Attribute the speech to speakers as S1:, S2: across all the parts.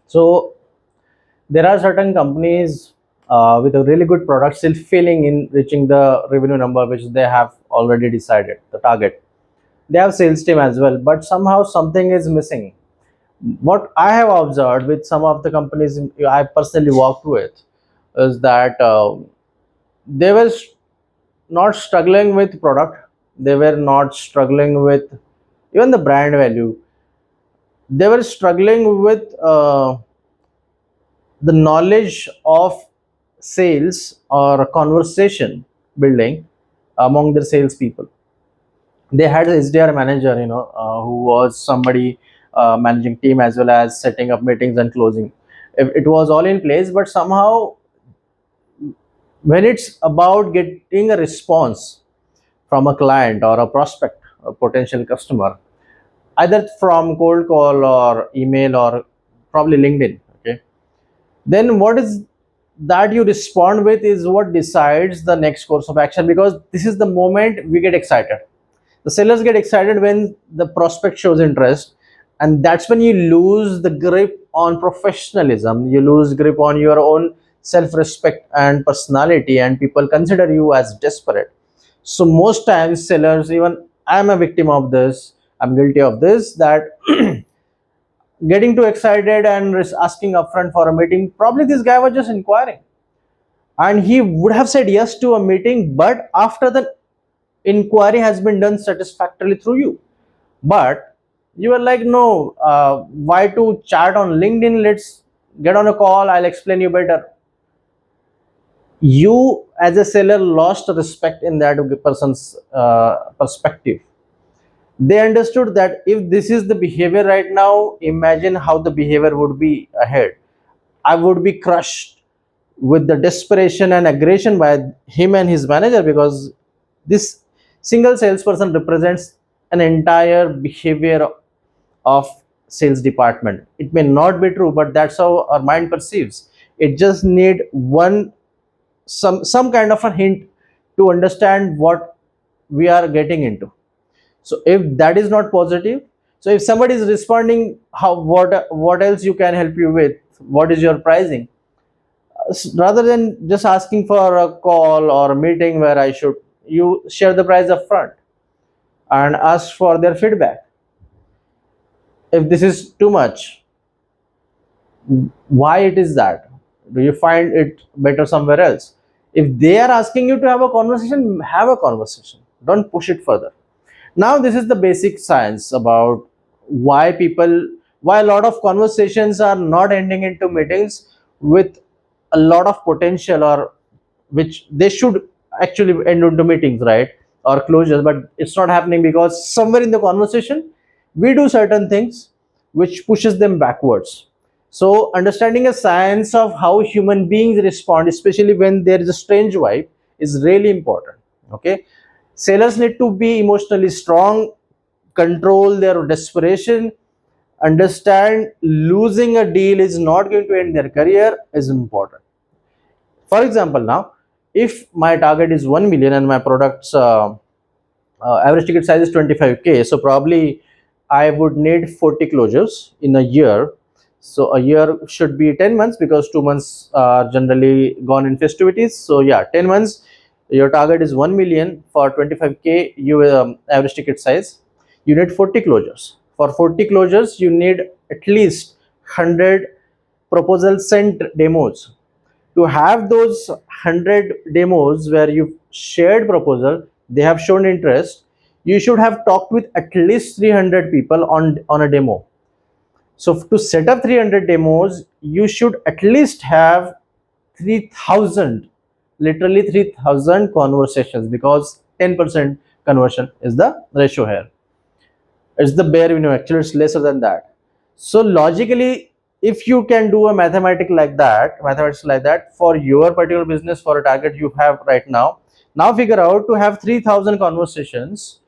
S1: So there are certain companies with a really good product still failing in reaching the revenue number which they have already decided, the target. They have sales team as well, but somehow something is missing. What I have observed with some of the companies I personally worked with is that they were not struggling with product, they were not struggling with even the brand value, they were struggling with the knowledge of sales or conversation building among the salespeople. They had a SDR manager, who was somebody managing team as well as setting up meetings and closing. It was all in place, but somehow when it's about getting a response from a client or a prospect, a potential customer, either from cold call or email or probably LinkedIn, okay, then what is that you respond with is what decides the next course of action, because this is the moment we get excited. The sellers get excited when the prospect shows interest, and that's when you lose the grip on professionalism, you lose grip on your own self-respect and personality, and people consider you as desperate. So most times sellers, even I'm a victim of this, I'm guilty of this, that getting too excited and asking upfront for a meeting. Probably this guy was just inquiring, and he would have said yes to a meeting, but after the inquiry has been done satisfactorily through you. But you are like, no, why to chat on LinkedIn? Let's get on a call, I'll explain you better. You as a seller lost respect in that person's perspective. They understood that if this is the behavior right now, imagine how the behavior would be ahead. I would be crushed with the desperation and aggression by him and his manager, because this single salesperson represents an entire behavior of sales department. It may not be true, but that's how our mind perceives. It just need one, some kind of a hint to understand what we are getting into. So if that is not positive, so if somebody is responding, how, what else you can help you with, what is your pricing, rather than just asking for a call or a meeting where I should, you share the price up front and ask for their feedback. If this is too much, why it is that, do you find it better somewhere else? If they are asking you to have a conversation, have a conversation, don't push it further. Now this is the basic science about why people, why a lot of conversations are not ending into meetings with a lot of potential, or which they should actually end into meetings, right, or closures, but it's not happening because somewhere in the conversation we do certain things which pushes them backwards. So understanding a science of how human beings respond, especially when there is a strange vibe, is really important. Okay, sellers need to be emotionally strong, control their desperation, understand losing a deal is not going to end their career is important. For example, now if my target is 1 million and my product's average ticket size is 25K, so probably I would need 40 closures in a year. So a year should be 10 months, because 2 months are generally gone in festivities. So yeah, 10 months, your target is 1 million for 25K you average ticket size. You need 40 closures. For 40 closures you need at least 100 proposal sent demos. To have those 100 demos where you shared proposal, they have shown interest, you should have talked with at least 300 people on a demo. So to set up 300 demos, you should at least have 3000, literally 3000 conversations, because 10% conversion is the ratio here. It's the bare minimum, actually it's lesser than that. So logically, if you can do a mathematics like that for your particular business, for a target you have right now, now figure out to have 3000 conversations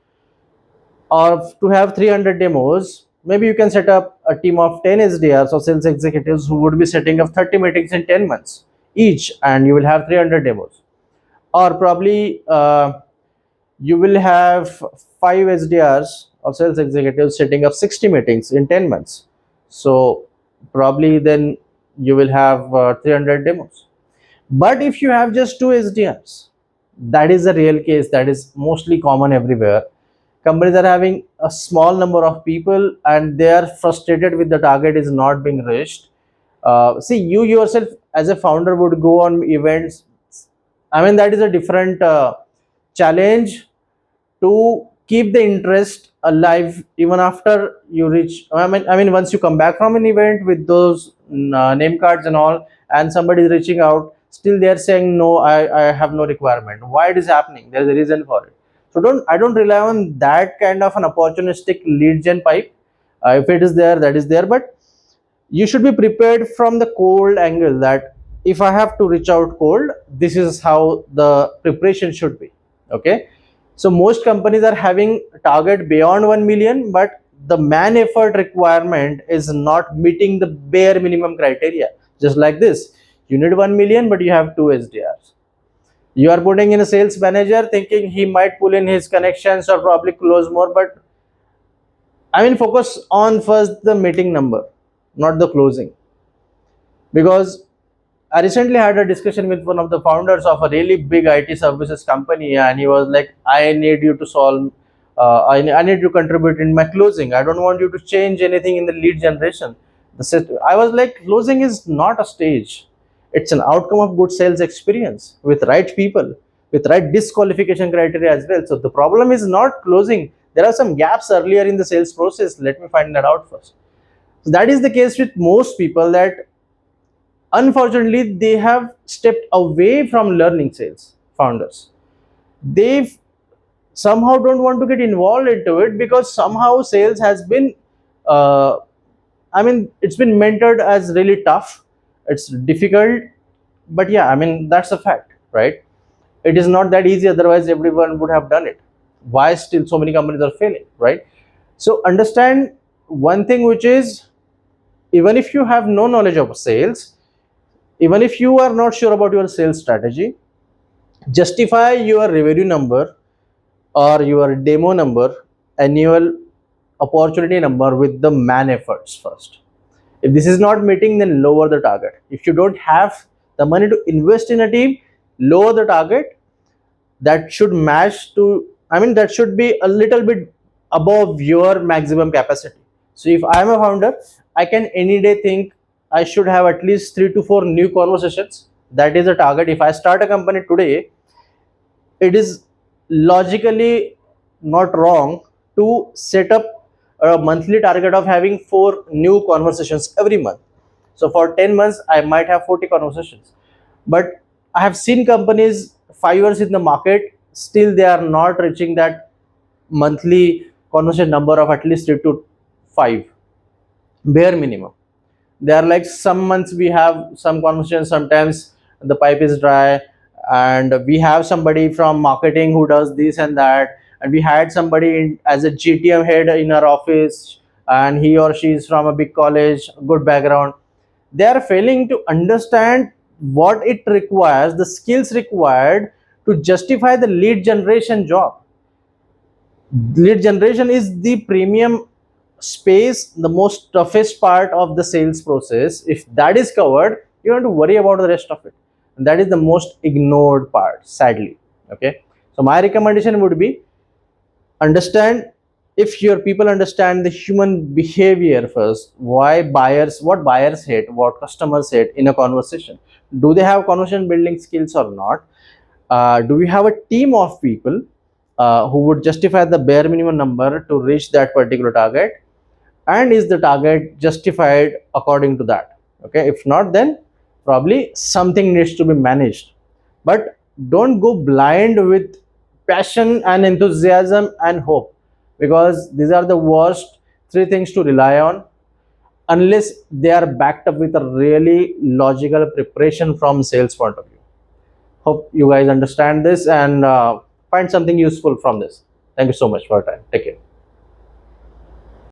S1: or to have 300 demos. Maybe you can set up a team of 10 SDRs or sales executives who would be setting up 30 meetings in 10 months each, and you will have 300 demos. Or probably you will have 5 SDRs or sales executives setting up 60 meetings in 10 months. So probably then you will have 300 demos. But if you have just two SDRs, that is the real case, that is mostly common everywhere. Companies are having a small number of people and they are frustrated with the target is not being reached. See, you yourself as a founder would go on events. I mean, that is a different challenge to keep the interest alive even after you reach. I mean, once you come back from an event with those name cards and all, and somebody is reaching out, still they are saying no, I have no requirement. Why it is happening? There is a reason for it. So I don't rely on that kind of an opportunistic lead gen pipe. If it is there, that is there, but you should be prepared from the cold angle that if I have to reach out cold, this is how the preparation should be. Okay, so most companies are having target beyond 1 million, but the man effort requirement is not meeting the bare minimum criteria. Just like this, you need 1 million, but you have two SDRs. You are putting in a sales manager thinking he might pull in his connections or probably close more, but I mean, focus on first the meeting number, not the closing. Because I recently had a discussion with one of the founders of a really big IT services company, and he was like, "I need you to solve, I need you to contribute in my closing. I don't want you to change anything in the lead generation." I was like, closing is not a stage; it's an outcome of good sales experience with right people, with right disqualification criteria as well. So the problem is not closing. There are some gaps earlier in the sales process. Let me find that out first. So that is the case with most people, that unfortunately they have stepped away from learning. Sales founders, they somehow don't want to get involved into it because somehow sales has been uh, I mean, it's been mentored as really tough, it's difficult. But yeah, I mean, that's a fact, right? It is not that easy, otherwise everyone would have done it. Why still so many companies are failing, right? So understand one thing, which is, even if you have no knowledge of sales, even if you are not sure about your sales strategy, justify your revenue number or your demo number, annual opportunity number with the man efforts first. If this is not meeting, then lower the target. If you don't have the money to invest in a team, lower the target. That should match to, I mean, that should be a little bit above your maximum capacity. So if I am a founder, I can any day think I should have at least 3 to 4 new conversations. That is a target. If I start a company today, it is logically not wrong to set up a monthly target of having 4 new conversations every month. So for 10 months, I might have 40 conversations. But I have seen companies 5 years in the market, still they are not reaching that monthly conversation number of at least 3 to 5, bare minimum. They are like, some months we have some conversations, sometimes the pipe is dry, and we have somebody from marketing who does this and that, and we had somebody as a GTM head in our office, and he or she is from a big college, good background. They are failing to understand what it requires, the skills required to justify the lead generation job. Lead generation is the premium space, the most toughest part of the sales process. If that is covered, you don't have to worry about the rest of it, and that is the most ignored part, sadly. Okay, so my recommendation would be, understand, if your people understand the human behavior first, why buyers, what buyers hate, what customers hate in a conversation. Do they have conversation building skills or not? Do we have a team of people who would justify the bare minimum number to reach that particular target, and is the target justified according to that? Okay, if not, then probably something needs to be managed. But don't go blind with passion and enthusiasm and hope, because these are the worst 3 things to rely on, unless they are backed up with a really logical preparation from sales point of view. Hope you guys understand this and find something useful from this. Thank you so much for your time. Take care.